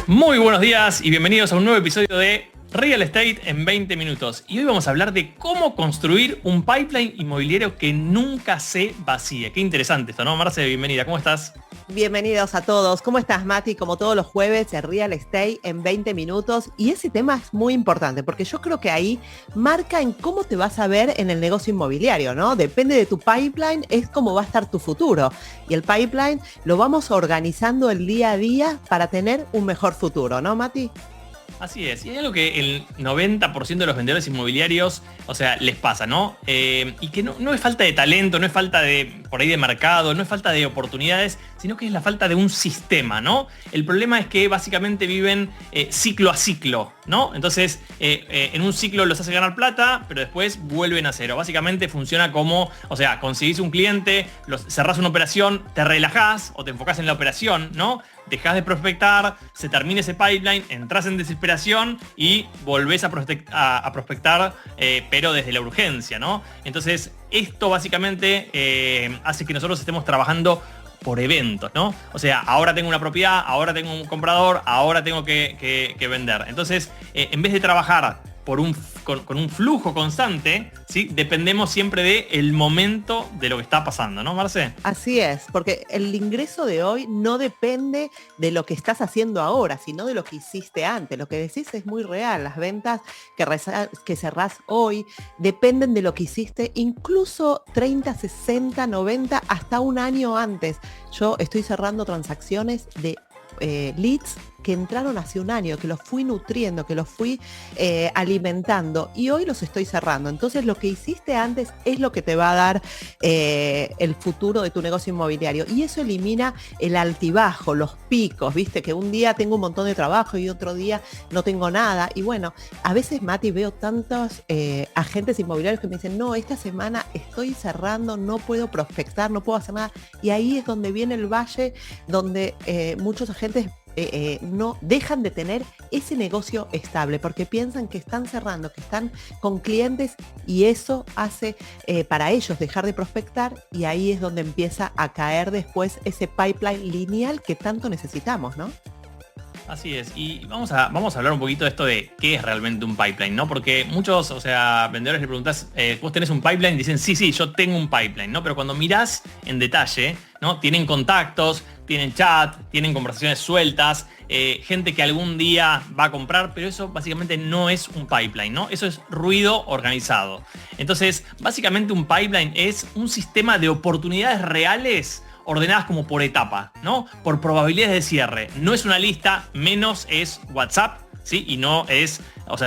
Muy buenos días y bienvenidos a un nuevo episodio de Real Estate en 20 minutos. Y hoy vamos a hablar de cómo construir un pipeline inmobiliario que nunca se vacíe. Qué interesante esto, ¿no? Marce, bienvenida, ¿cómo estás? Bienvenidos a todos. ¿Cómo estás, Mati? Como todos los jueves, el Real Estate en 20 minutos. Y ese tema es muy importante porque yo creo que ahí marca en cómo te vas a ver en el negocio inmobiliario, ¿no? Depende de tu pipeline, es cómo va a estar tu futuro. Y el pipeline lo vamos organizando el día a día para tener un mejor futuro, ¿no, Mati? Así es, y hay algo que el 90% de los vendedores inmobiliarios, les pasa, ¿no? Y que no es falta de talento, no es falta de, por ahí, de mercado, no es falta de oportunidades, sino que es la falta de un sistema, ¿no? El problema es que básicamente viven ciclo a ciclo, ¿no? Entonces, en un ciclo los hace ganar plata, pero después vuelven a cero. Básicamente funciona como, conseguís un cliente, cerrás una operación, te relajás o te enfocás en la operación, ¿no? Dejás de prospectar, se termina ese pipeline, entras en desesperación y volvés a prospectar, pero desde la urgencia, ¿no? Entonces, esto básicamente hace que nosotros estemos trabajando por eventos, ¿no? O sea, ahora tengo una propiedad, ahora tengo un comprador, ahora tengo que vender. Entonces, en vez de trabajar con un flujo constante, ¿sí? Dependemos siempre del momento de lo que está pasando, ¿no, Marce? Así es, porque el ingreso de hoy no depende de lo que estás haciendo ahora, sino de lo que hiciste antes. Lo que decís es muy real. Las ventas que cerrás hoy dependen de lo que hiciste incluso 30, 60, 90, hasta un año antes. Yo estoy cerrando transacciones de leads que entraron hace un año, que los fui nutriendo, que los fui alimentando y hoy los estoy cerrando. Entonces lo que hiciste antes es lo que te va a dar el futuro de tu negocio inmobiliario y eso elimina el altibajo, los picos, viste que un día tengo un montón de trabajo y otro día no tengo nada. Y bueno, a veces, Mati, veo tantos agentes inmobiliarios que me dicen, no, esta semana estoy cerrando, no puedo prospectar, no puedo hacer nada. Y ahí es donde viene el valle, donde muchos agentes no dejan de tener ese negocio estable porque piensan que están cerrando, que están con clientes y eso hace para ellos dejar de prospectar y ahí es donde empieza a caer después ese pipeline lineal que tanto necesitamos, ¿no? Así es, y vamos a hablar un poquito de esto de qué es realmente un pipeline, ¿no? Porque muchos, vendedores le preguntás, ¿vos tenés un pipeline? Dicen, sí, yo tengo un pipeline, ¿no? Pero cuando mirás en detalle, ¿no? Tienen contactos, tienen chat, tienen conversaciones sueltas, gente que algún día va a comprar, pero eso básicamente no es un pipeline, ¿no? Eso es ruido organizado. Entonces, básicamente un pipeline es un sistema de oportunidades reales ordenadas como por etapa, ¿no? Por probabilidades de cierre. No es una lista, menos es WhatsApp, ¿sí? Y no es,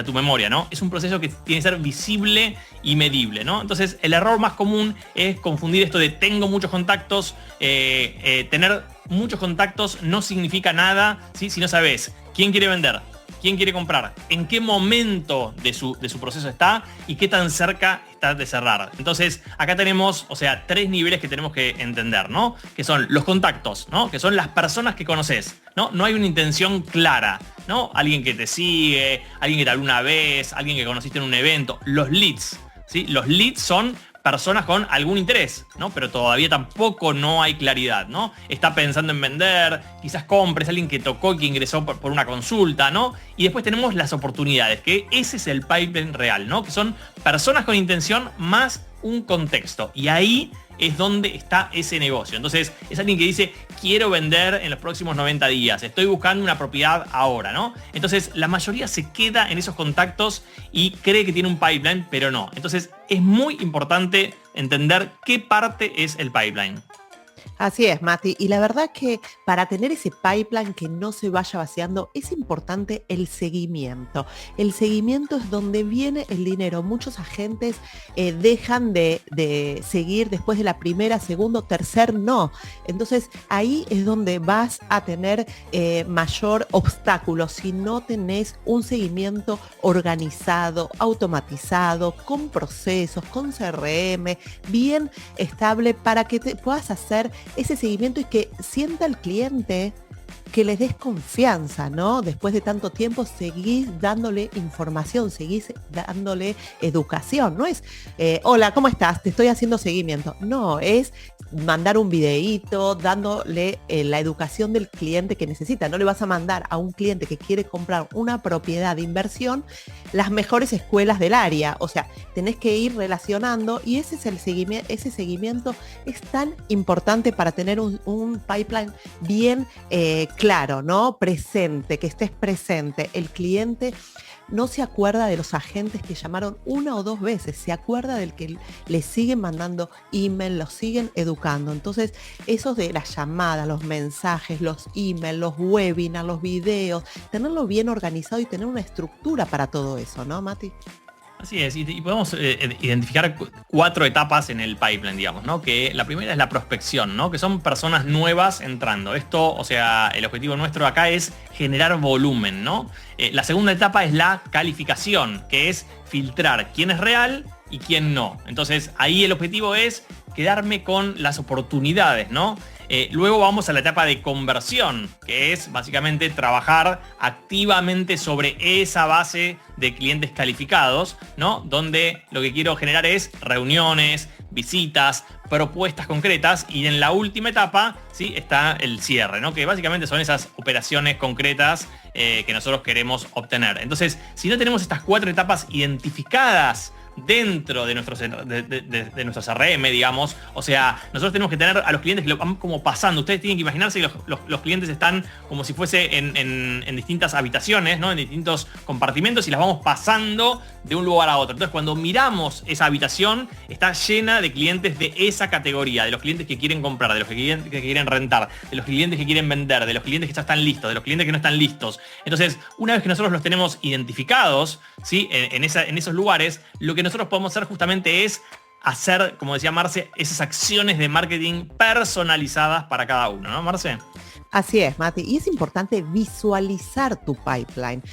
tu memoria, ¿no? Es un proceso que tiene que ser visible y medible, ¿no? Entonces, el error más común es confundir esto de tengo muchos contactos. Tener muchos contactos no significa nada, ¿sí? Si no sabes quién quiere vender, quién quiere comprar, en qué momento de su proceso está y qué tan cerca está de cerrar. Entonces, acá tenemos, tres niveles que tenemos que entender, ¿no? Que son los contactos, ¿no? Que son las personas que conoces, ¿no? No hay una intención clara, ¿no? Alguien que te sigue, alguien que te habló una vez, alguien que conociste en un evento. Los leads, ¿sí? Los leads son personas con algún interés, ¿no? Pero todavía tampoco no hay claridad, ¿no? Está pensando en vender, quizás compres, alguien que tocó y que ingresó por una consulta, ¿no? Y después tenemos las oportunidades, que ese es el pipeline real, ¿no? Que son personas con intención más un contexto. Y ahí es donde está ese negocio. Entonces, es alguien que dice, quiero vender en los próximos 90 días, estoy buscando una propiedad ahora, ¿no? Entonces, la mayoría se queda en esos contactos y cree que tiene un pipeline, pero no. Entonces, es muy importante entender qué parte es el pipeline. Así es, Mati. Y la verdad que para tener ese pipeline que no se vaya vaciando, es importante el seguimiento. El seguimiento es donde viene el dinero. Muchos agentes dejan de seguir después de la primera, segundo, tercer no. Entonces ahí es donde vas a tener mayor obstáculo si no tenés un seguimiento organizado, automatizado, con procesos, con CRM, bien estable para que te puedas hacer ese seguimiento y que sienta el cliente que les des confianza, ¿no? Después de tanto tiempo seguís dándole información, seguís dándole educación. No es, hola, ¿cómo estás? Te estoy haciendo seguimiento. No, es mandar un videíto dándole la educación del cliente que necesita. No le vas a mandar a un cliente que quiere comprar una propiedad de inversión las mejores escuelas del área. O sea, tenés que ir relacionando y ese seguimiento es tan importante para tener un pipeline bien claro, ¿no? Presente, que estés presente. El cliente no se acuerda de los agentes que llamaron una o dos veces, se acuerda del que le siguen mandando email, los siguen educando. Entonces, esos de las llamadas, los mensajes, los emails, los webinars, los videos, tenerlo bien organizado y tener una estructura para todo eso, ¿no, Mati? Así es, y podemos identificar 4 etapas en el pipeline, digamos, ¿no? Que la primera es la prospección, ¿no? Que son personas nuevas entrando. Esto, o sea, el objetivo nuestro acá es generar volumen, ¿no? La segunda etapa es la calificación, que es filtrar quién es real y quién no. Entonces, ahí el objetivo es quedarme con las oportunidades, ¿no? Luego vamos a la etapa de conversión, que es básicamente trabajar activamente sobre esa base de clientes calificados, ¿no? Donde lo que quiero generar es reuniones, visitas, propuestas concretas, y en la última etapa, ¿sí?, está el cierre, ¿no? Que básicamente son esas operaciones concretas que nosotros queremos obtener. Entonces, si no tenemos estas 4 etapas identificadas dentro de nuestros CRM, digamos, o sea, nosotros tenemos que tener a los clientes que lo van como pasando. Ustedes tienen que imaginarse que los clientes están como si fuese en distintas habitaciones, ¿no? En distintos compartimentos, y las vamos pasando de un lugar a otro. Entonces, cuando miramos esa habitación, está llena de clientes de esa categoría, de los clientes que quieren comprar, de los que quieren rentar, de los clientes que quieren vender, de los clientes que ya están listos, de los clientes que no están listos. Entonces, una vez que nosotros los tenemos identificados, ¿sí?, en esos lugares, lo que nosotros podemos hacer justamente es hacer, como decía Marce, esas acciones de marketing personalizadas para cada uno, ¿no, Marce? Así es, Mati. Y es importante visualizar tu pipeline.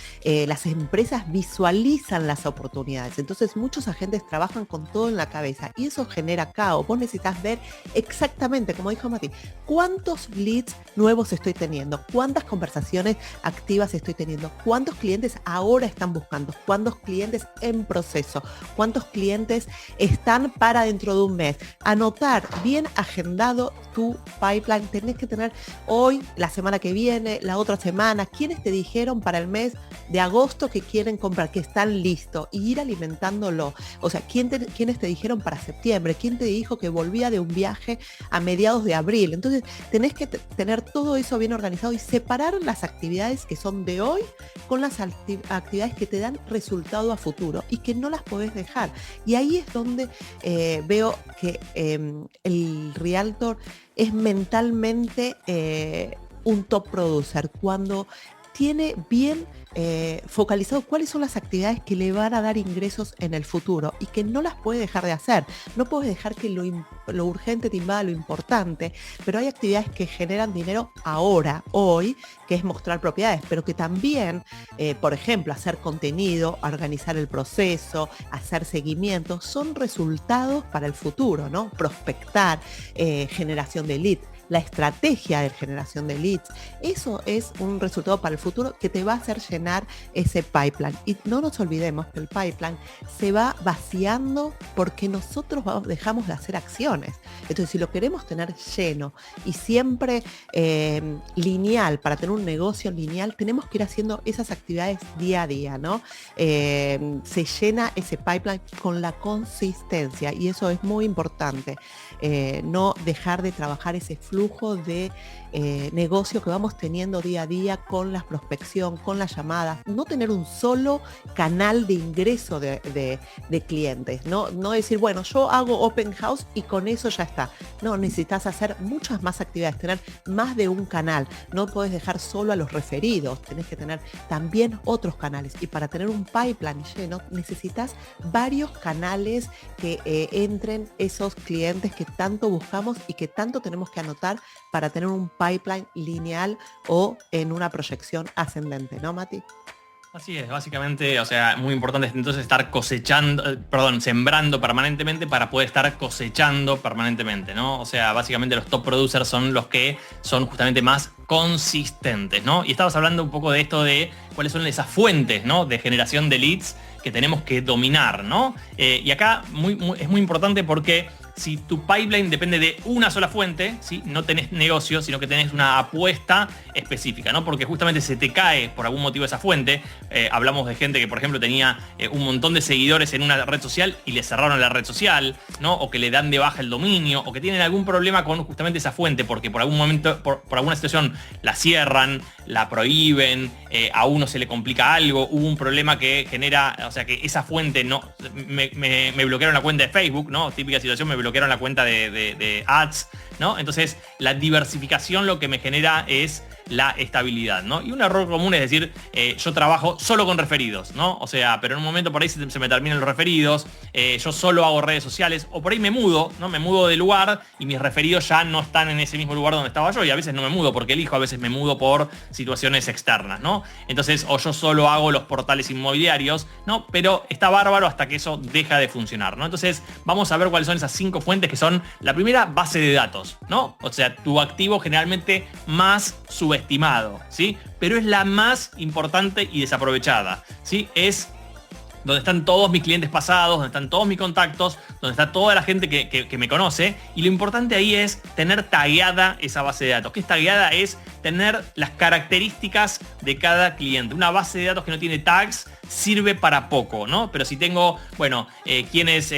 Las empresas visualizan las oportunidades. Entonces, muchos agentes trabajan con todo en la cabeza y eso genera caos. Vos necesitas ver exactamente, como dijo Mati, cuántos leads nuevos estoy teniendo, cuántas conversaciones activas estoy teniendo, cuántos clientes ahora están buscando, cuántos clientes en proceso, cuántos clientes están para dentro de un mes. Anotar bien agendado tu pipeline. Tenés que tener hoy, la semana que viene, la otra semana, quiénes te dijeron para el mes de agosto que quieren comprar, que están listos, y ir alimentándolo. O sea, quiénes te dijeron para septiembre, quién te dijo que volvía de un viaje a mediados de abril. Entonces, tenés que tener todo eso bien organizado y separar las actividades que son de hoy con las actividades que te dan resultado a futuro y que no las podés dejar. Y ahí es donde veo que el Realtor es mentalmente un top producer, cuando tiene bien focalizado cuáles son las actividades que le van a dar ingresos en el futuro y que no las puede dejar de hacer. No puedes dejar que lo urgente te invada lo importante, pero hay actividades que generan dinero ahora, hoy, que es mostrar propiedades, pero que también, por ejemplo, hacer contenido, organizar el proceso, hacer seguimiento, son resultados para el futuro, ¿no? Prospectar, generación de leads. La estrategia de generación de leads, eso es un resultado para el futuro que te va a hacer llenar ese pipeline. Y no nos olvidemos que el pipeline se va vaciando porque nosotros dejamos de hacer acciones. Entonces, si lo queremos tener lleno y siempre lineal, para tener un negocio lineal, tenemos que ir haciendo esas actividades día a día, ¿no? Se llena ese pipeline con la consistencia y eso es muy importante. No dejar de trabajar ese flujo de negocio que vamos teniendo día a día con la prospección, con las llamadas, no tener un solo canal de ingreso de clientes, ¿no? No decir, bueno, yo hago open house y con eso ya está. No, necesitas hacer muchas más actividades, tener más de un canal. No podés dejar solo a los referidos, tenés que tener también otros canales. Y para tener un pipeline lleno, necesitas varios canales que entren esos clientes que tanto buscamos y que tanto tenemos que anotar para tener un pipeline lineal o en una proyección ascendente, ¿no, Mati? Así es, básicamente, o sea, muy importante entonces estar sembrando permanentemente para poder estar cosechando permanentemente, ¿no? O sea, básicamente los top producers son los que son justamente más consistentes, ¿no? Y estabas hablando un poco de esto de cuáles son esas fuentes, ¿no? De generación de leads que tenemos que dominar, ¿no? Y acá es muy importante porque si tu pipeline depende de una sola fuente, ¿sí? No tenés negocio, sino que tenés una apuesta específica, ¿no? Porque justamente se te cae por algún motivo esa fuente. Hablamos de gente que, por ejemplo, tenía un montón de seguidores en una red social y le cerraron la red social, ¿no? O que le dan de baja el dominio, o que tienen algún problema con justamente esa fuente, porque por algún momento, por alguna situación, la cierran, la prohíben, a uno se le complica algo, hubo un problema que genera, o sea, que esa fuente no... Me bloquearon la cuenta de Facebook, ¿no? Típica situación, me bloquearon la cuenta de ads, ¿no? Entonces, la diversificación lo que me genera es la estabilidad, ¿no? Y un error común es decir, yo trabajo solo con referidos, ¿no? O sea, pero en un momento por ahí se me terminan los referidos, yo solo hago redes sociales, o por ahí me mudo, ¿no? Me mudo de lugar y mis referidos ya no están en ese mismo lugar donde estaba yo, y a veces no me mudo porque elijo, a veces me mudo por situaciones externas, ¿no? Entonces, o yo solo hago los portales inmobiliarios, ¿no? Pero está bárbaro hasta que eso deja de funcionar, ¿no? Entonces, vamos a ver cuáles son esas 5 fuentes que son, la primera, base de datos, ¿no? O sea, tu activo generalmente más subestimado, ¿sí? Pero es la más importante y desaprovechada, ¿sí? Es donde están todos mis clientes pasados, donde están todos mis contactos, donde está toda la gente que me conoce. Y lo importante ahí es tener tagueada esa base de datos. ¿Qué es tagueada? Es tener las características de cada cliente. Una base de datos que no tiene tags sirve para poco, ¿no? Pero si tengo, bueno, quienes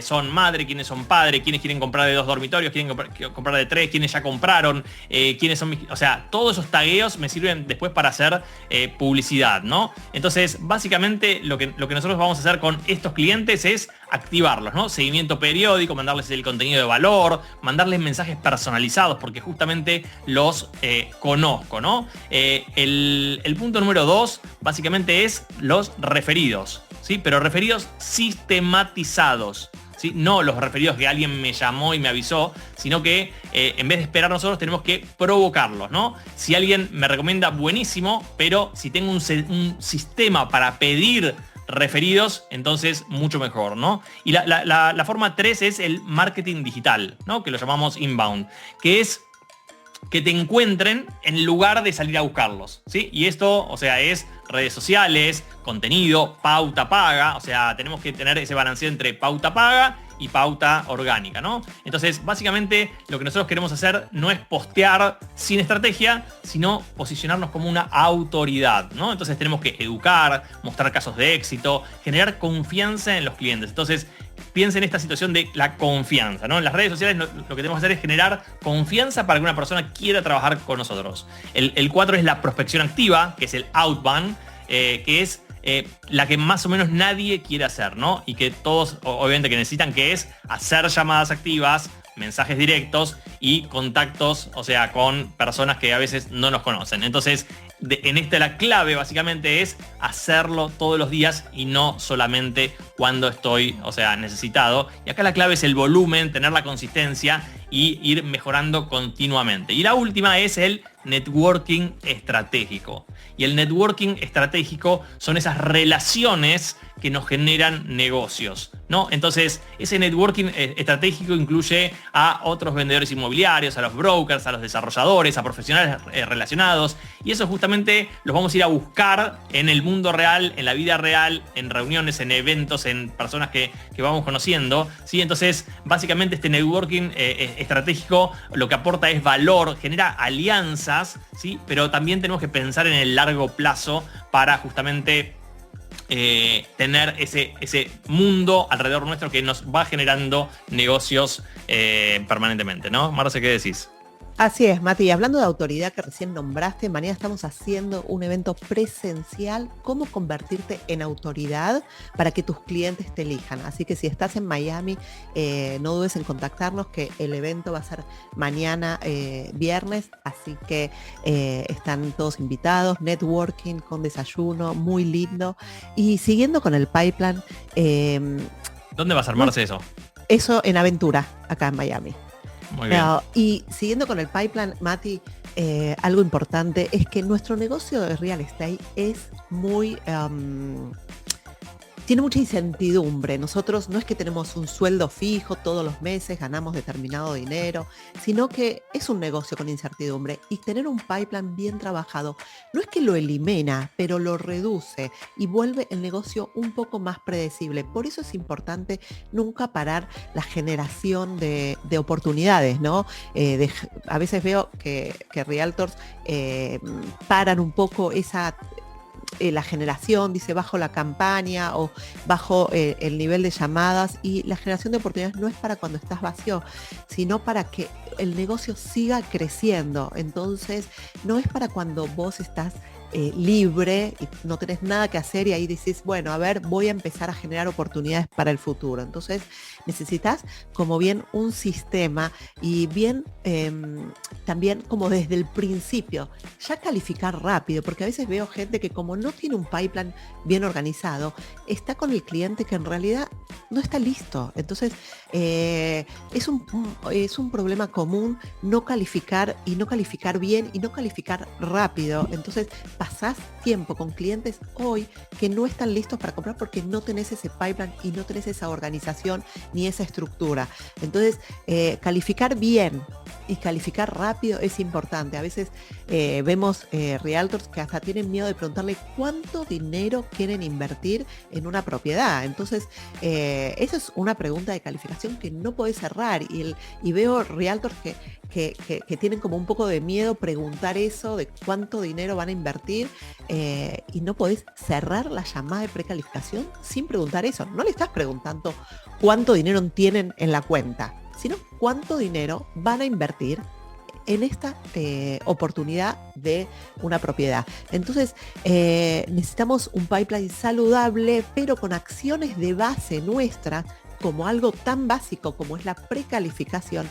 son madre, quienes son padre, quienes quieren comprar de 2 dormitorios, quieren comprar de 3, quienes ya compraron, quienes son o sea, todos esos tagueos me sirven después para hacer publicidad, ¿no? Entonces, básicamente lo que nosotros vamos a hacer con estos clientes es activarlos, ¿no? Seguimiento periódico, mandarles el contenido de valor, mandarles mensajes personalizados, porque justamente los conozco, ¿no? El punto número 2, básicamente es los referidos, ¿sí? Pero referidos sistematizados, ¿sí? No los referidos que alguien me llamó y me avisó, sino que en vez de esperar nosotros tenemos que provocarlos, ¿no? Si alguien me recomienda, buenísimo, pero si tengo un sistema para pedir referidos, entonces mucho mejor, ¿no? Y la forma 3 es el marketing digital, ¿no? Que lo llamamos inbound, que es que te encuentren en lugar de salir a buscarlos, ¿sí? Y esto, o sea, es redes sociales, contenido, pauta paga, o sea, tenemos que tener ese balanceo entre pauta paga y pauta orgánica, ¿no? Entonces, básicamente, lo que nosotros queremos hacer no es postear sin estrategia, sino posicionarnos como una autoridad, ¿no? Entonces tenemos que educar, mostrar casos de éxito, generar confianza en los clientes. Entonces, piensa en esta situación de la confianza, ¿no? En las redes sociales lo que tenemos que hacer es generar confianza para que una persona quiera trabajar con nosotros. El 4 es la prospección activa, que es el outbound, que es la que más o menos nadie quiere hacer, ¿no? Y que todos obviamente que necesitan, que es hacer llamadas activas, mensajes directos y contactos, o sea, con personas que a veces no nos conocen. Entonces, en esta la clave básicamente es hacerlo todos los días y no solamente cuando estoy, o sea, necesitado. Y acá la clave es el volumen, tener la consistencia y ir mejorando continuamente. Y la última es el networking estratégico. Y el networking estratégico son esas relaciones que nos generan negocios, ¿no? Entonces, ese networking estratégico incluye a otros vendedores inmobiliarios, a los brokers, a los desarrolladores, a profesionales relacionados, y eso justamente los vamos a ir a buscar en el mundo real, en la vida real, en reuniones, en eventos, en personas que vamos conociendo, ¿sí? Entonces, básicamente este networking estratégico lo que aporta es valor, genera alianzas, ¿sí? Pero también tenemos que pensar en el largo plazo para justamente tener ese mundo alrededor nuestro que nos va generando negocios permanentemente, ¿no? Marce, ¿qué decís? Así es, Mati. Hablando de autoridad que recién nombraste, mañana estamos haciendo un evento presencial, cómo convertirte en autoridad para que tus clientes te elijan. Así que si estás en Miami, no dudes en contactarnos, que el evento va a ser mañana viernes, así que están todos invitados, networking con desayuno, muy lindo. Y siguiendo con el pipeline. ¿Dónde vas a armarse eso? Eso en Aventura, acá en Miami. Muy bien. Y siguiendo con el pipeline, Mati, algo importante es que nuestro negocio de real estate es muy... tiene mucha incertidumbre. Nosotros no es que tenemos un sueldo fijo todos los meses, ganamos determinado dinero, sino que es un negocio con incertidumbre. Y tener un pipeline bien trabajado no es que lo elimina, pero lo reduce y vuelve el negocio un poco más predecible. Por eso es importante nunca parar la generación de oportunidades, ¿no? A veces veo que realtors paran un poco esa... la generación, dice, bajo la campaña o bajo el nivel de llamadas, y la generación de oportunidades no es para cuando estás vacío, sino para que el negocio siga creciendo. Entonces, no es para cuando vos estás libre y no tenés nada que hacer y ahí decís, bueno, a ver, voy a empezar a generar oportunidades para el futuro. Entonces, necesitas como bien un sistema y bien también como desde el principio, ya calificar rápido, porque a veces veo gente que como no tiene un pipeline bien organizado, está con el cliente que en realidad no está listo. Entonces, es un problema común no calificar y no calificar bien y no calificar rápido. Entonces, pasás tiempo con clientes hoy que no están listos para comprar porque no tenés ese pipeline y no tenés esa organización ni esa estructura. Entonces, calificar bien y calificar rápido es importante. A veces vemos realtors que hasta tienen miedo de preguntarle cuánto dinero quieren invertir en una propiedad. Entonces, esa es una pregunta de calificación que no podés cerrar. Y veo realtors que tienen como un poco de miedo preguntar eso, de cuánto dinero van a invertir, y no podés cerrar la llamada de precalificación sin preguntar eso. No le estás preguntando cuánto dinero tienen en la cuenta, sino cuánto dinero van a invertir en esta oportunidad de una propiedad. Entonces, necesitamos un pipeline saludable, pero con acciones de base nuestras, como algo tan básico como es la precalificación,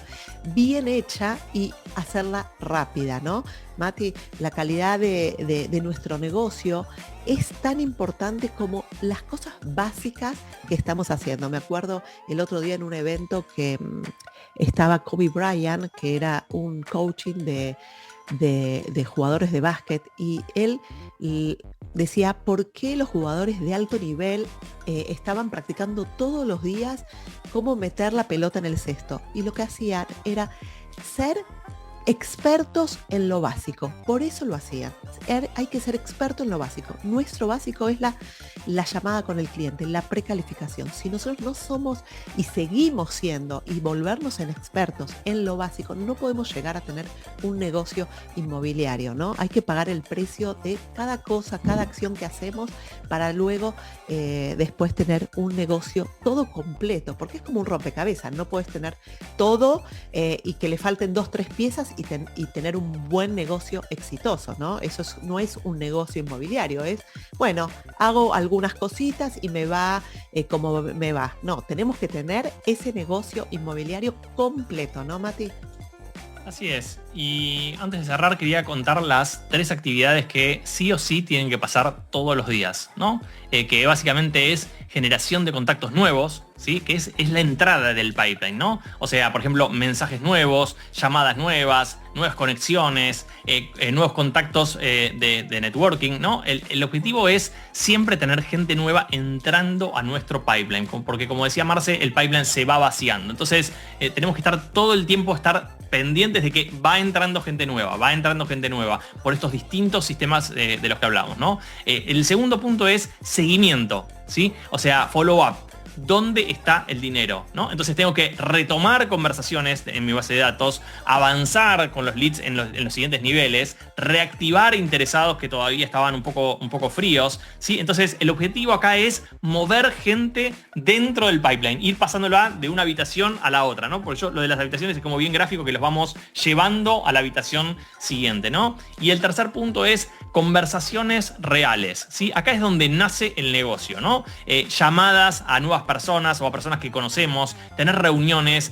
bien hecha y hacerla rápida, ¿no? Mati, la calidad de nuestro negocio es tan importante como las cosas básicas que estamos haciendo. Me acuerdo el otro día en un evento que estaba Kobe Bryant, que era un coaching de jugadores de básquet, y él decía por qué los jugadores de alto nivel estaban practicando todos los días cómo meter la pelota en el cesto. Y lo que hacían era ser expertos en lo básico. Por eso lo hacían. Hay que ser experto en lo básico. Nuestro básico es la llamada con el cliente, la precalificación. Si nosotros no somos y seguimos siendo y volvernos en expertos en lo básico, no podemos llegar a tener un negocio inmobiliario, ¿no? Hay que pagar el precio de cada cosa, cada acción que hacemos para luego después tener un negocio todo completo, porque es como un rompecabezas. No puedes tener todo y que le falten 2-3 piezas y tener un buen negocio exitoso, ¿no? Eso no es un negocio inmobiliario, es, bueno, hago algunas cositas y me va como me va. No, tenemos que tener ese negocio inmobiliario completo, ¿no, Mati? Así es. Y antes de cerrar, quería contar las 3 actividades que sí o sí tienen que pasar todos los días, ¿no? Que básicamente es generación de contactos nuevos, ¿sí? Que es la entrada del pipeline, ¿no? O sea, por ejemplo, mensajes nuevos, llamadas nuevas, nuevas conexiones, nuevos contactos de networking, ¿no? El objetivo es siempre tener gente nueva entrando a nuestro pipeline, porque como decía Marce, el pipeline se va vaciando. Entonces, tenemos que estar todo el tiempo pendientes de que va entrando gente nueva por estos distintos sistemas de los que hablamos, ¿no? El segundo punto es seguimiento, ¿sí? O sea, follow-up. ¿Dónde está el dinero? ¿No? Entonces tengo que retomar conversaciones en mi base de datos, avanzar con los leads en los siguientes niveles, reactivar interesados que todavía estaban un poco fríos, ¿sí? Entonces el objetivo acá es mover gente dentro del pipeline, ir pasándola de una habitación a la otra, ¿no? Porque lo de las habitaciones es como bien gráfico, que los vamos llevando a la habitación siguiente, ¿no? Y el tercer punto es conversaciones reales, ¿sí? Acá es donde nace el negocio, ¿no? Llamadas a nuevas personas o a personas que conocemos, tener reuniones,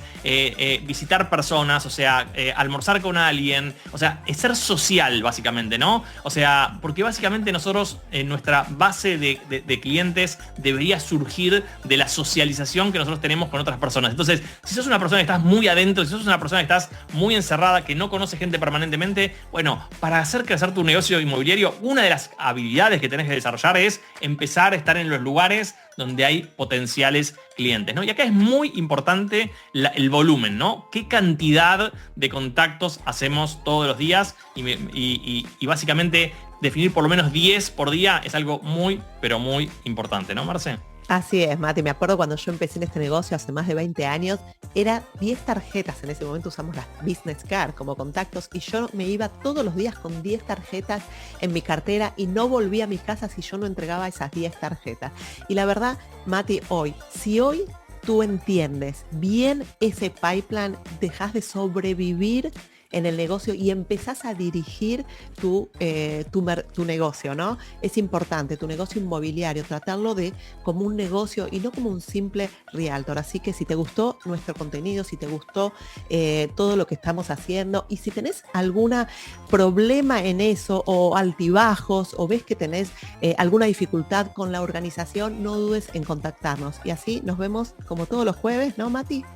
visitar personas, o sea, almorzar con alguien, o sea, es ser social básicamente, ¿no? O sea, porque básicamente nosotros, nuestra base de clientes debería surgir de la socialización que nosotros tenemos con otras personas. Entonces, si sos una persona que estás muy adentro, si sos una persona que estás muy encerrada, que no conoce gente permanentemente, bueno, para hacer crecer tu negocio inmobiliario, una de las habilidades que tenés que desarrollar es empezar a estar en los lugares donde hay potenciales clientes, ¿no? Y acá es muy importante el volumen, ¿no? ¿Qué cantidad de contactos hacemos todos los días? Y básicamente definir por lo menos 10 por día es algo muy, pero muy importante, ¿no, Marce? Así es, Mati. Me acuerdo cuando yo empecé en este negocio hace más de 20 años, era 10 tarjetas. En ese momento usamos las business card como contactos y yo me iba todos los días con 10 tarjetas en mi cartera y no volvía a mi casa si yo no entregaba esas 10 tarjetas. Y la verdad, Mati, si hoy tú entiendes bien ese pipeline, dejas de sobrevivir en el negocio y empezás a dirigir tu negocio, ¿no? Es importante, tu negocio inmobiliario, tratarlo como un negocio y no como un simple realtor. Así que si te gustó nuestro contenido, si te gustó todo lo que estamos haciendo y si tenés algún problema en eso o altibajos o ves que tenés alguna dificultad con la organización, no dudes en contactarnos. Y así nos vemos como todos los jueves, ¿no, Mati?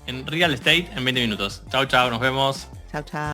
En Real Estate en 20 minutos. Chau, chau, nos vemos. Chao, chao.